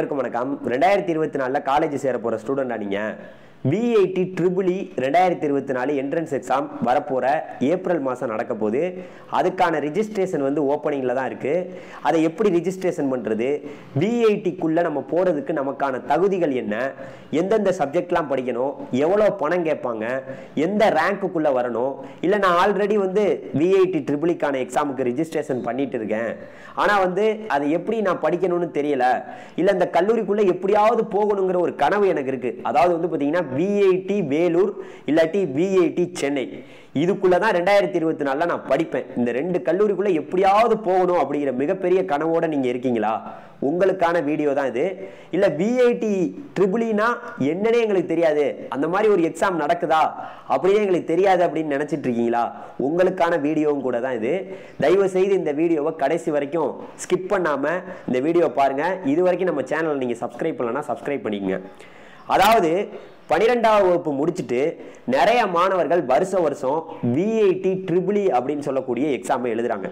அனைவருக்கும் வணக்கம். 2024 காலேஜ் சேர போற ஸ்டூடெண்டா நீங்க VIT EEE 2024 என்ட்ரன்ஸ் எக்ஸாம் வரப்போற ஏப்ரல் மாதம் நடக்க போகுது. அதுக்கான ரிஜிஸ்ட்ரேஷன் வந்து ஓப்பனிங்கில் தான் இருக்குது. அதை எப்படி ரிஜிஸ்ட்ரேஷன் பண்ணுறது, VITக்குள்ளே நம்ம போகிறதுக்கு நமக்கான தகுதிகள் என்ன, எந்தெந்த சப்ஜெக்ட்லாம் படிக்கணும், எவ்வளோ பணம் கேட்பாங்க, எந்த ரேங்க்குள்ளே வரணும், இல்லை நான் ஆல்ரெடி வந்து VIT EEEக்கான எக்ஸாமுக்கு ரிஜிஸ்ட்ரேஷன் பண்ணிட்டு இருக்கேன், ஆனால் வந்து அதை எப்படி நான் படிக்கணும்னு தெரியல, இல்லை இந்த கல்லூரிக்குள்ளே எப்படியாவது போகணுங்கிற ஒரு கனவு எனக்கு இருக்குது. அதாவது வந்து பார்த்தீங்கன்னா VIT வேலூர் இல்லாட்டி VIT சென்னை, இதுக்குள்ளதான் 2024 நான் படிப்பேன், இந்த ரெண்டு கல்லூரிக்குள்ள எப்படியாவது போகணும் அப்படிங்கிற மிகப்பெரிய கனவோட நீங்க இருக்கீங்களா? உங்களுக்கான வீடியோ தான் இது. இல்ல VIT EEEனா என்னன்னே எங்களுக்கு தெரியாது, அந்த மாதிரி ஒரு எக்ஸாம் நடக்குதா அப்படியே எங்களுக்கு தெரியாது அப்படின்னு நினைச்சிட்டு இருக்கீங்களா? உங்களுக்கான வீடியோவும் கூட தான் இது. தயவு செய்து இந்த வீடியோவை கடைசி வரைக்கும் ஸ்கிப் பண்ணாம இந்த வீடியோ பாருங்க. இது வரைக்கும் நம்ம சேனல் நீங்க சப்ஸ்கிரைப் பண்ணலன்னா சப்ஸ்கிரைப் பண்ணிக்கங்க. அதாவது 12ஆம் வகுப்பு முடிச்சுட்டு நிறைய மாணவர்கள் வருஷம் VIT EEE அப்படின்னு சொல்லக்கூடிய எக்ஸாம் எழுதுறாங்க.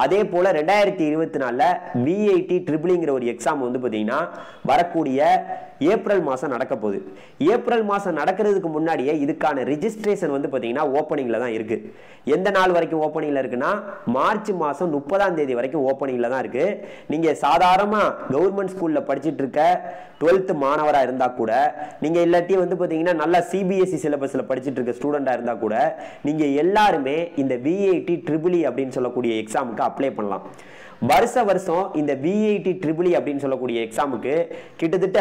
அதே போல 2024 VIT EEEங்கிற ஒரு எக்ஸாம் வந்து பார்த்தீங்கன்னா வரக்கூடிய ஏப்ரல் மாதம் நடக்க போகுது. ஏப்ரல் மாதம் நடக்கிறதுக்கு முன்னாடியே இதுக்கான ரிஜிஸ்ட்ரேஷன் வந்து பார்த்தீங்கன்னா ஓப்பனிங்கில் தான் இருக்கு. எந்த நாள் வரைக்கும் ஓப்பனிங்கில் இருக்குன்னா மார்ச் மாதம் 30ஆம் தேதி வரைக்கும் ஓப்பனிங்கில் தான் இருக்கு. நீங்கள் சாதாரணமாக கவர்மெண்ட் ஸ்கூலில் படிச்சுட்டு இருக்க 12th மாணவராக இருந்தால் கூட, நீங்கள் இல்லாட்டி வந்து பார்த்தீங்கன்னா நல்லா CBSE சிலபஸில் படிச்சுட்டு இருக்க ஸ்டூடெண்டாக இருந்தால் கூட, நீங்கள் எல்லாருமே இந்த VIT EEE அப்படின்னு சொல்லக்கூடிய எக்ஸாமுக்கு அப்ளை பண்ணலாம். வருஷம் இந்த VIT EEE அப்படின்னு சொல்லக்கூடிய எக்ஸாமுக்கு கிட்டத்தட்ட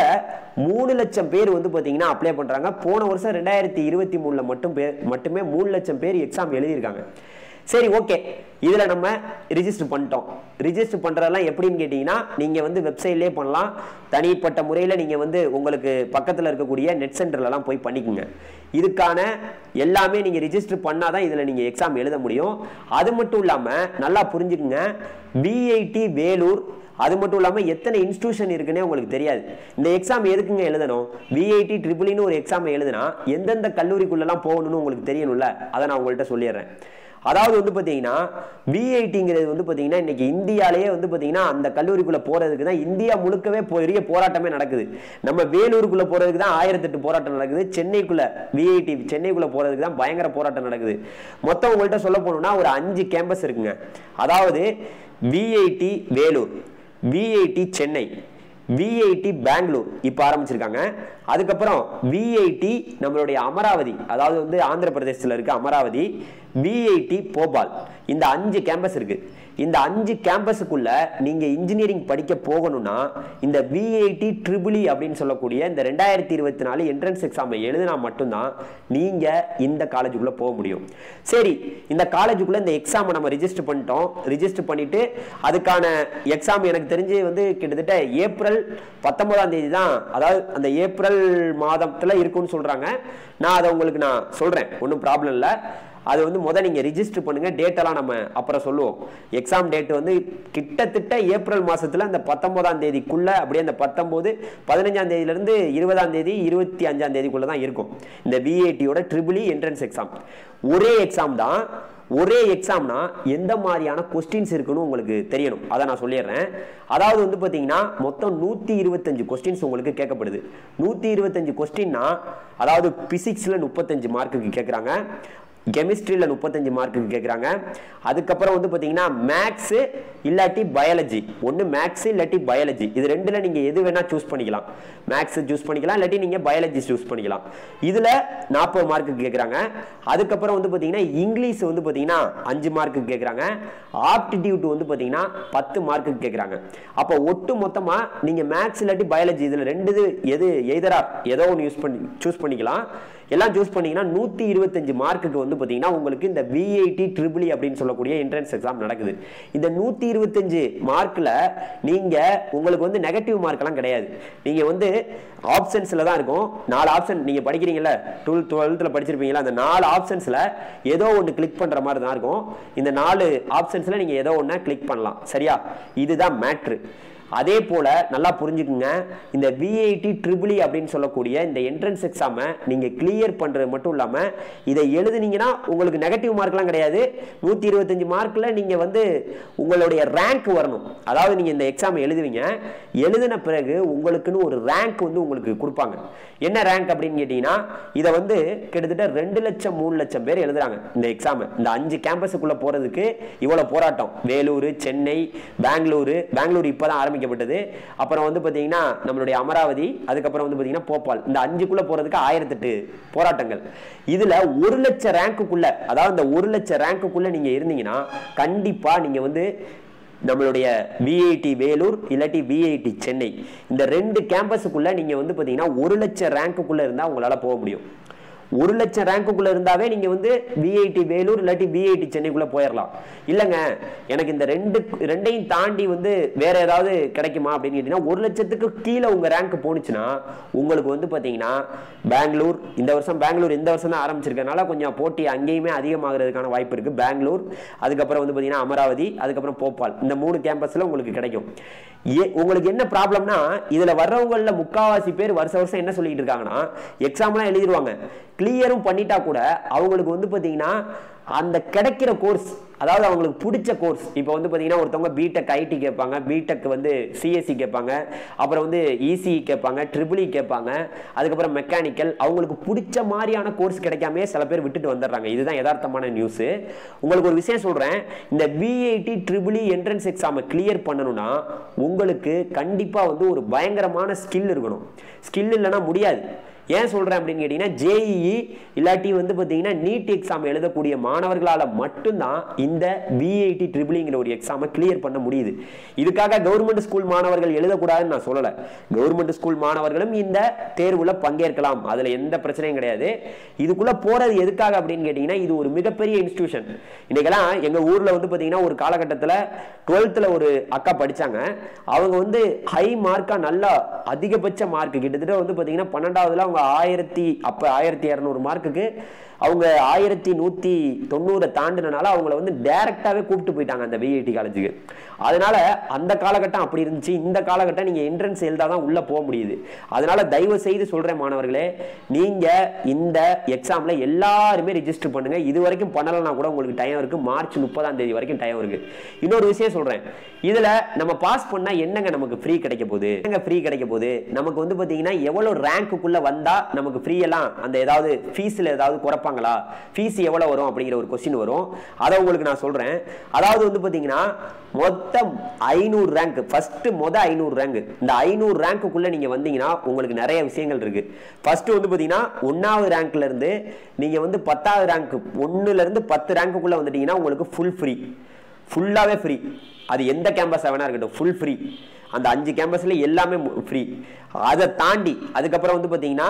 3 லட்சம் பேர் வந்து பார்த்தீங்கன்னா அப்ளை பண்ணுறாங்க. போன வருஷம் 2023 மட்டுமே 3 லட்சம் பேர் எக்ஸாம் எழுதியிருக்காங்க. சரி, ஓகே, இதில் நம்ம ரிஜிஸ்டர் பண்ணிட்டோம். ரிஜிஸ்டர் பண்ணுறதெல்லாம் எப்படின்னு கேட்டிங்கன்னா, நீங்கள் வந்து வெப்சைட்லேயே பண்ணலாம். தனிப்பட்ட முறையில் நீங்கள் வந்து உங்களுக்கு பக்கத்தில் இருக்கக்கூடிய நெட் சென்டர்லலாம் போய் பண்ணிக்கோங்க. இதுக்கான எல்லாமே நீங்கள் ரிஜிஸ்டர் பண்ணால் தான் இதில் நீங்கள் எக்ஸாம் எழுத முடியும். அது மட்டும் இல்லாமல் நல்லா புரிஞ்சுக்குங்க, VIT வேலூர் அது மட்டும் இல்லாமல் எத்தனை இன்ஸ்டிடியூஷன் இருக்குன்னே உங்களுக்கு தெரியாது. இந்த எக்ஸாம் எதுக்குங்க எழுதணும்? VIT EEEன்னு ஒரு எக்ஸாம் எழுதுனா எந்தெந்த கல்லூரிக்குள்ளெல்லாம் போகணும்னு உங்களுக்கு தெரியணும்ல, அதை நான் உங்கள்கிட்ட சொல்லிடுறேன். அதாவது வந்து பார்த்தீங்கன்னா VITங்கிறது வந்து பார்த்தீங்கன்னா இன்னைக்கு இந்தியாலேயே வந்து பார்த்தீங்கன்னா அந்த கல்லூரிக்குள்ளே போகிறதுக்கு தான் இந்தியா முழுக்கவே பெரிய போராட்டமே நடக்குது. நம்ம வேலூருக்குள்ளே போகிறதுக்கு தான் 1008 போராட்டம் நடக்குது. சென்னைக்குள்ளே VIT சென்னைக்குள்ளே போகிறதுக்கு தான் பயங்கர போராட்டம் நடக்குது. மொத்தம் உங்கள்கிட்ட சொல்ல போகணும்னா ஒரு 5 கேம்பஸ் இருக்குங்க. அதாவது VIT Vellore, VIT Chennai, VIT Bangalore இப்போ ஆரம்பிச்சிருக்காங்க. அதுக்கப்புறம் VIT நம்மளுடைய அமராவதி, அதாவது வந்து ஆந்திர பிரதேசத்தில் இருக்க அமராவதி, VIT போபால், இந்த 5 கேம்பஸ் இருக்கு. இந்த 5 கேம்பஸுக்குள்ள நீங்க இன்ஜினியரிங் படிக்க போகணும்னா இந்த VIT EEE அப்படின்னு சொல்லக்கூடிய இந்த 2024 என்ட்ரன்ஸ் எக்ஸாம் எழுதினா மட்டும்தான் நீங்க இந்த காலேஜுக்குள்ள போக முடியும். சரி, இந்த காலேஜுக்குள்ள இந்த எக்ஸாம் நம்ம ரிஜிஸ்டர் பண்ணிட்டோம். ரிஜிஸ்டர் பண்ணிட்டு அதுக்கான எக்ஸாம் எனக்கு தெரிஞ்சு வந்து கிட்டத்தட்ட ஏப்ரல் 19ஆம் தேதி தான், அதாவது அந்த ஏப்ரல் மாதத்துல இருக்குன்னு சொல்றாங்க. நான் அதை உங்களுக்கு நான் சொல்றேன், ஒன்றும் ப்ராப்ளம் இல்லை. அது வந்து முதல் நீங்கள் ரிஜிஸ்டர் பண்ணுங்க. டேட்டெல்லாம் நம்ம அப்புறம் சொல்லுவோம். எக்ஸாம் டேட் வந்து கிட்டத்தட்ட ஏப்ரல் மாதத்தில் அந்த 19ஆம் தேதிக்குள்ள, அப்படியே அந்த 19, 15ஆம் தேதியிலிருந்து 20ஆம் தேதி 25ஆம் தேதிக்குள்ள தான் இருக்கும் இந்த VITயோட EEE என்ட்ரன்ஸ் எக்ஸாம். ஒரே எக்ஸாம் தான். ஒரே எக்ஸாம்னா எந்த மாதிரியான கொஸ்டின்ஸ் இருக்குன்னு உங்களுக்கு தெரியணும், அதை நான் சொல்லிடுறேன். அதாவது வந்து பார்த்தீங்கன்னா மொத்தம் 125 கொஸ்டின்ஸ் உங்களுக்கு கேட்கப்படுது. 125 கொஸ்டின்னா அதாவது பிசிக்ஸில் 35 மார்க்குக்கு கேட்குறாங்க, கெமிஸ்ட்ரியில் 35 மார்க்குக்கு கேட்குறாங்க. அதுக்கப்புறம் வந்து பார்த்தீங்கன்னா மேக்ஸு இல்லாட்டி பயாலஜி, ஒன்று மேக்ஸு இல்லாட்டி பயாலஜி, இது ரெண்டில் நீங்கள் எது வேணால் சூஸ் பண்ணிக்கலாம். மேக்ஸு சூஸ் பண்ணிக்கலாம், இல்லாட்டி நீங்கள் பயாலஜி சூஸ் பண்ணிக்கலாம். இதில் 40 மார்க்குக்கு கேட்குறாங்க. அதுக்கப்புறம் வந்து பார்த்தீங்கன்னா இங்கிலீஷ் வந்து பார்த்தீங்கன்னா 5 மார்க்குக்கு கேட்குறாங்க. ஆப்டிடியூட் வந்து பார்த்தீங்கன்னா 10 மார்க்குக்கு கேட்குறாங்க. அப்போ ஒட்டு மொத்தமாக நீங்கள் மேக்ஸ் இல்லாட்டி பயாலஜி இதில் ரெண்டு எது ஏதோ ஒன்று சூஸ் பண்ணிக்கலாம். எல்லாம் சூஸ் பண்ணீங்கன்னா 125 மார்க்குக்கு வந்து பார்த்தீங்கன்னா உங்களுக்கு இந்த VIT EEE அப்படின்னு சொல்லக்கூடிய என்ட்ரன்ஸ் எக்ஸாம் நடக்குது. இந்த 125 மார்க்கில் நீங்கள் உங்களுக்கு வந்து நெகட்டிவ் மார்க்லாம் கிடையாது. நீங்கள் வந்து ஆப்ஷன்ஸில் தான் இருக்கும். 4 ஆப்ஷன் நீங்கள் படிக்கிறீங்களா, 12th படிச்சிருப்பீங்களா, அந்த 4 ஆப்ஷன்ஸில் ஏதோ ஒன்று கிளிக் பண்ணுற மாதிரி தான் இருக்கும். இந்த 4 ஆப்ஷன்ஸில் நீங்கள் ஏதோ ஒன்று கிளிக் பண்ணலாம். சரியா? இதுதான் மேட்ரு. அதே போல நல்லா புரிஞ்சுக்குங்க, இந்த விஐடி ட்ரிபிள் அப்படின்னு சொல்லக்கூடிய இந்த என்ட்ரன்ஸ் எக்ஸாமை நீங்க கிளியர் பண்றது மட்டும் இல்லாம இதை எழுதுனீங்கன்னா உங்களுக்கு நெகட்டிவ் மார்க்லாம் கிடையாது. 125 மார்க்ல நீங்க வந்து உங்களுடைய ரேங்க் வரணும். அதாவது நீங்க இந்த எக்ஸாம் எழுதுவீங்க, எழுதின பிறகு உங்களுக்குன்னு ஒரு ரேங்க் வந்து உங்களுக்கு கொடுப்பாங்க. என்ன ரேங்க் அப்படின்னு கேட்டீங்கன்னா, இதை வந்து கிட்டத்தட்ட 2 லட்சம் 3 லட்சம் பேர் எழுதுறாங்க இந்த எக்ஸாம். இந்த 5 கேம்பஸுக்குள்ள போறதுக்கு இவ்வளவு போராட்டம். வேலூர், சென்னை, பெங்களூரு இப்பதான் ஆரம்பிக்கப்பட்டது. அப்புறம் வந்து பாத்தீங்கன்னா நம்மளுடைய அமராவதி, அதுக்கப்புறம் வந்து பாத்தீங்கன்னா போபால், இந்த 5க்குள்ள போறதுக்கு 1008 போராட்டங்கள். இதுல 1 லட்சம் ரேங்குக்குள்ள, அதாவது இந்த 1 லட்சம் ரேங்குக்குள்ள நீங்க இருந்தீங்கன்னா கண்டிப்பா நீங்க வந்து நம்மளுடைய விஐடி வேலூர் இல்லாட்டி விஐடி சென்னை, இந்த 2 கேம்பஸுக்குள்ள நீங்க வந்து பாத்தீங்கன்னா 1 லட்சம் ரேங்குக்குள்ள இருந்தா உங்களால போக முடியும். 1 லட்சம் ரேங்குக்குள்ள இருந்தாவே நீங்க வந்து விஐடி வேலூர் இல்லாட்டி விஐடி சென்னைக்குள்ள போயிடலாம். இல்லைங்க எனக்கு இந்த ரெண்டையும் தாண்டி வந்து வேற ஏதாவது கிடைக்குமா அப்படின்னு கேட்டீங்கன்னா, 1 லட்சத்துக்கு கீழே உங்க ரேங்க் போனுச்சுன்னா உங்களுக்கு வந்து பாத்தீங்கன்னா பெங்களூர், இந்த வருஷம் தான் ஆரம்பிச்சிருக்கனால கொஞ்சம் போட்டி அங்கேயுமே அதிகமாகிறதுக்கான வாய்ப்பு இருக்கு. பெங்களூர், அதுக்கப்புறம் வந்து பாத்தீங்கன்னா அமராவதி, அதுக்கப்புறம் போபால், இந்த 3 கேம்பஸ்ல உங்களுக்கு கிடைக்கும். உங்களுக்கு என்ன ப்ராப்ளம்னா, இதுல வர்றவங்கள முக்காவாசி பேர் வருஷம் என்ன சொல்லிட்டு இருக்காங்கன்னா, எக்ஸாம்லாம் எழுதிடுவாங்க, கிளியரும் பண்ணிட்டா கூட அவங்களுக்கு வந்து பாத்தீங்கன்னா அந்த கிடைக்கிற கோர்ஸ், அதாவது அவங்களுக்கு பிடிச்ச கோர்ஸ், இப்போ வந்து பாத்தீங்கன்னா ஒருத்தவங்க பிடெக் ஐடி கேட்பாங்க, பிடெக் வந்து சிஎஸ்சி கேட்பாங்க, அப்புறம் வந்து இசி கேட்பாங்க, ட்ரிபிள் கேட்பாங்க, அதுக்கப்புறம் மெக்கானிக்கல், அவங்களுக்கு பிடிச்ச மாதிரியான கோர்ஸ் கிடைக்காம சில பேர் விட்டுட்டு வந்துடுறாங்க. இதுதான் யதார்த்தமான நியூஸ். உங்களுக்கு ஒரு விஷயம் சொல்றேன், இந்த விஐடி ட்ரிபிள் என்ட்ரன்ஸ் எக்ஸாமை கிளியர் பண்ணணும்னா உங்களுக்கு கண்டிப்பா வந்து ஒரு பயங்கரமான ஸ்கில் இருக்கணும். ஸ்கில் இல்லைன்னா முடியாது. ஏன் சொல்றேன் அப்படின்னு கேட்டீங்கன்னா, ஜேஇஇ இல்லாட்டி வந்து பாத்தீங்கன்னா நீட் எக்ஸாம் எழுதக்கூடிய மாணவர்களால மட்டும்தான் இந்த விஐடி ட்ரிபிள்ங்கிற ஒரு எக்ஸாமை கிளியர் பண்ண முடியுது. இதுக்காக கவர்மெண்ட் ஸ்கூல் மாணவர்கள் எழுதக்கூடாதுன்னு நான் சொல்லல. கவர்மெண்ட் ஸ்கூல் மாணவர்களும் இந்த தேர்வுல பங்கேற்கலாம், அதுல எந்த பிரச்சனையும் கிடையாது. இதுக்குள்ள போறது எதுக்காக அப்படின்னு கேட்டீங்கன்னா, இது ஒரு மிகப்பெரிய இன்ஸ்டிடியூஷன். இன்னைக்கெல்லாம் எங்க ஊர்ல வந்து பாத்தீங்கன்னா ஒரு காலகட்டத்தில் 12th ஒரு அக்கா படிச்சாங்க. அவங்க வந்து ஹை மார்க்கா, நல்ல அதிகபட்ச மார்க், கிட்டத்தட்ட வந்து பாத்தீங்கன்னா 12வதுல 1200 மார்க்குக்கு அவங்க 1190 தாண்டினால அவங்கள வந்து டைரக்டாவே கூப்பிட்டு போயிட்டாங்க அந்த விஐடி காலேஜுக்கு. அதனால அந்த காலகட்டம் அப்படி இருந்துச்சு. இந்த காலகட்டம் நீங்க என்ட்ரன்ஸ் எழுதாதான் உள்ள போக முடியுது. அதனால தயவு செய்து சொல்றேன் மாணவர்களே, நீங்க இந்த எக்ஸாம்ல எல்லாருமே ரெஜிஸ்டர் பண்ணுங்க. இது வரைக்கும் பண்ணலன்னா கூட உங்களுக்கு டைம் இருக்கு, மார்ச் 30ஆம் தேதி வரைக்கும் டைம் இருக்கு. இன்னொரு விஷயம் சொல்றேன், இதுல நம்ம பாஸ் பண்ணா என்னங்க நமக்கு ஃப்ரீ கிடைக்க போகுது? ஃப்ரீ கிடைக்க போகுது நமக்கு வந்து பாத்தீங்கன்னா எவ்வளவு ரேங்க்குள்ள வந்தா நமக்கு ஃப்ரீ எல்லாம் அந்த ஏதாவது ஃபீஸ்ல ஏதாவது குறைப்பாங்களா, ஃபீஸ் எவ்வளவு வரும் அப்படிங்கிற ஒரு क्वेश्चन வரும். அதை உங்களுக்கு நான் சொல்றேன். அதாவது வந்து பாத்தீங்கன்னா மொத்தம் 500 ரேங்க், ஃபர்ஸ்ட் 500 ரேங்க், இந்த 500 ரேங்க்குள்ள நீங்க வந்தீங்கன்னா உங்களுக்கு நிறைய விஷயங்கள் இருக்கு. ஃபர்ஸ்ட் வந்து பாத்தீங்கன்னா 1வது ரேங்க்ல இருந்து நீங்க வந்து 10வது ரேங்க், 1ல இருந்து 10 ரேங்க்குள்ள வந்துட்டீங்கன்னா உங்களுக்கு ஃபுல் ஃப்ரீ, ஃபுல்லாவே ஃப்ரீ. அது எந்த கேம்பஸா வேணா இருக்கட்டும், ஃபுல் ஃப்ரீ. அந்த 5 கேம்பஸ்ல எல்லாமே ஃப்ரீ. அதை தாண்டி அதுக்கப்புறம் வந்து பாத்தீங்கன்னா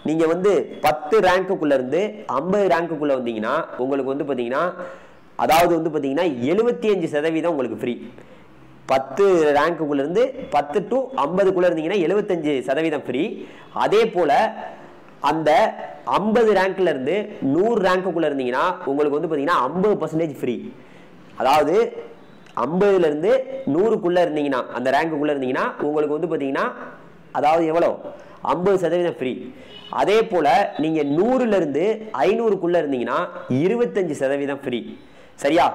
நீங்க வந்து 10 ரேங்க்குள்ள இருந்து 50 ரேங்க்குள்ள வந்தீங்கன்னா உங்களுக்கு வந்து பாத்தீங்கன்னா, அதாவது வந்து பாத்தீங்கன்னா 75% உங்களுக்கு ஃப்ரீ. 10 ரேங்க்குள்ள இருந்து 10 to 50க்குள்ள இருந்தீங்கன்னா 75% ஃப்ரீ. அதே போல அந்த 50 ரேங்க்ல இருந்து 100 ரேங்க்குள்ள இருந்தீங்கன்னா உங்களுக்கு வந்து பாத்தீங்கன்னா 50% ஃப்ரீ. அதாவது 50ல இருந்து 100க்குள்ள இருந்தீங்கன்னா, அந்த ரேங்க்குள்ள இருந்தீங்கன்னா உங்களுக்கு வந்து பாத்தீங்கன்னா அதாவது எவ்வளவு 50% ஃப்ரீ. அதே போல நீங்க 100ல இருந்து 500க்குள்ள இருந்தீங்கன்னா 25% ஃப்ரீ. சரியா?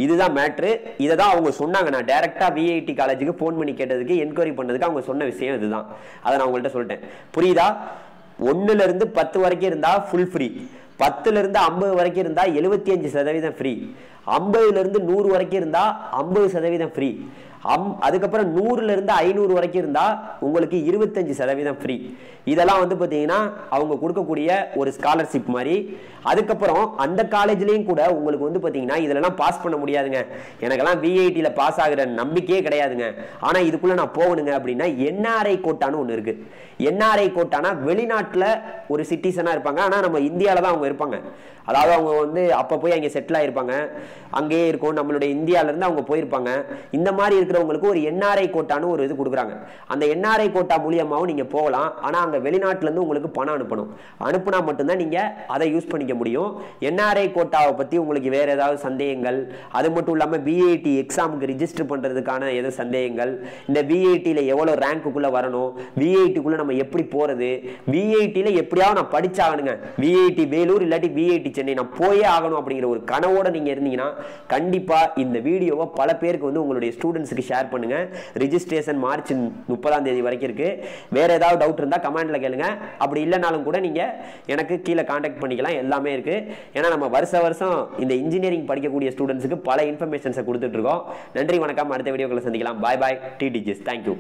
இதுதான் மேட்ரு. இதை தான் அவங்க சொன்னாங்க. நான் டைரக்டா விஐடி காலேஜுக்கு போன் பண்ணி கேட்டதுக்கு, என்கொயரி பண்ணதுக்கு அவங்க சொன்ன விஷயம் இதுதான். அதை நான் உங்கள்கிட்ட சொல்லிட்டேன். புரியுதா? 1ல இருந்து 10 வரைக்கும் இருந்தா ஃபுல் ஃப்ரீ, 10ல இருந்து 50 வரைக்கும் இருந்தா 75% ஃப்ரீ, 50ல இருந்து 100 வரைக்கும் இருந்தா 50% ஃப்ரீ, அதுக்கப்புறம் 100ல இருந்து 500 வரைக்கும் இருந்தா உங்களுக்கு 25% ஃப்ரீ. இதெல்லாம் வந்து பாத்தீங்கன்னா அவங்க கொடுக்கக்கூடிய ஒரு ஸ்காலர்ஷிப் மாதிரி. அதுக்கப்புறம் அந்த காலேஜ்லயும் கூட உங்களுக்கு வந்து பாத்தீங்கன்னா இதெல்லாம் பாஸ் பண்ண முடியாதுங்க, எனக்கெல்லாம் விஐடில பாஸ் ஆகுற நம்பிக்கையே கிடையாதுங்க, ஆனா இதுக்குள்ள நான் போகணுங்க அப்படின்னா என்ஆர்ஐ கோட்டான்னு ஒண்ணு இருக்கு. என்ஆர்ஐ கோட்டானா வெளிநாட்டுல ஒரு சிட்டிசனா இருப்பாங்க, ஆனா நம்ம இந்தியால தான் அவங்க இருப்பாங்க. அதாவது அவங்க வந்து அப்ப போய் அங்க செட்டில் ஆயிருப்பாங்க, அங்கேயே இருக்கும், நம்மளுடைய இந்தியால இருந்து அவங்க போயிருப்பாங்க. இந்த மாதிரி இருக்கிற இருக்கிறவங்களுக்கு ஒரு என்ஆர்ஐ கோட்டான்னு ஒரு இது கொடுக்குறாங்க. அந்த என்ஆர்ஐ கோட்டா மூலியமாகவும் நீங்க போகலாம். ஆனா அங்க வெளிநாட்டுல இருந்து உங்களுக்கு பணம் அனுப்புனா மட்டும்தான் நீங்க அதை யூஸ் பண்ணிக்க முடியும். என்ஆர்ஐ கோட்டாவை பத்தி உங்களுக்கு வேற ஏதாவது சந்தேகங்கள், அது மட்டும் இல்லாம விஐடி எக்ஸாமுக்கு ரிஜிஸ்டர் பண்றதுக்கான எது சந்தேகங்கள், இந்த விஐடில எவ்வளவு ரேங்க்குள்ள வரணும், விஐடிக்குள்ள நம்ம எப்படி போறது, விஐடில எப்படியாவது நான் படிச்சாகணுங்க, விஐடி வேலூர் இல்லாட்டி விஐடி சென்னை நான் போயே ஆகணும் அப்படிங்கிற ஒரு கனவோட நீங்க இருந்தீங்கன்னா கண்டிப்பா இந்த வீடியோவை பல பேருக்கு வந்து உங்களுடைய ஸ்டூடெண்ட்ஸ்க்கு ஷேர் பண்ணுங்க. ரிஜிஸ்ட்ரேஷன் மார்ச் 30ஆம் தேதி வரைக்கும் இருக்கு. வேற ஏதாவது டவுட் இருந்தா கமெண்ட்ல கேளுங்க. அப்படி இல்லைனாலும் கூட நீங்க எனக்கு கீழே கான்டாக்ட் பண்ணிக்கலாம். எல்லாமே இருக்கு. ஏன்னா நம்ம வருஷம் இந்த இன்ஜினியரிங் படிக்கக்கூடிய ஸ்டூடெண்ட்ஸ்க்கு பல இன்ஃபர்மேஷன்ஸை கொடுத்துட்டு இருக்கோம். நன்றி, வணக்கம். அடுத்த வீடியோக்களை சந்திக்கலாம். பாய் பாய். டிடிஜிஎஸ். தேங்க்யூ.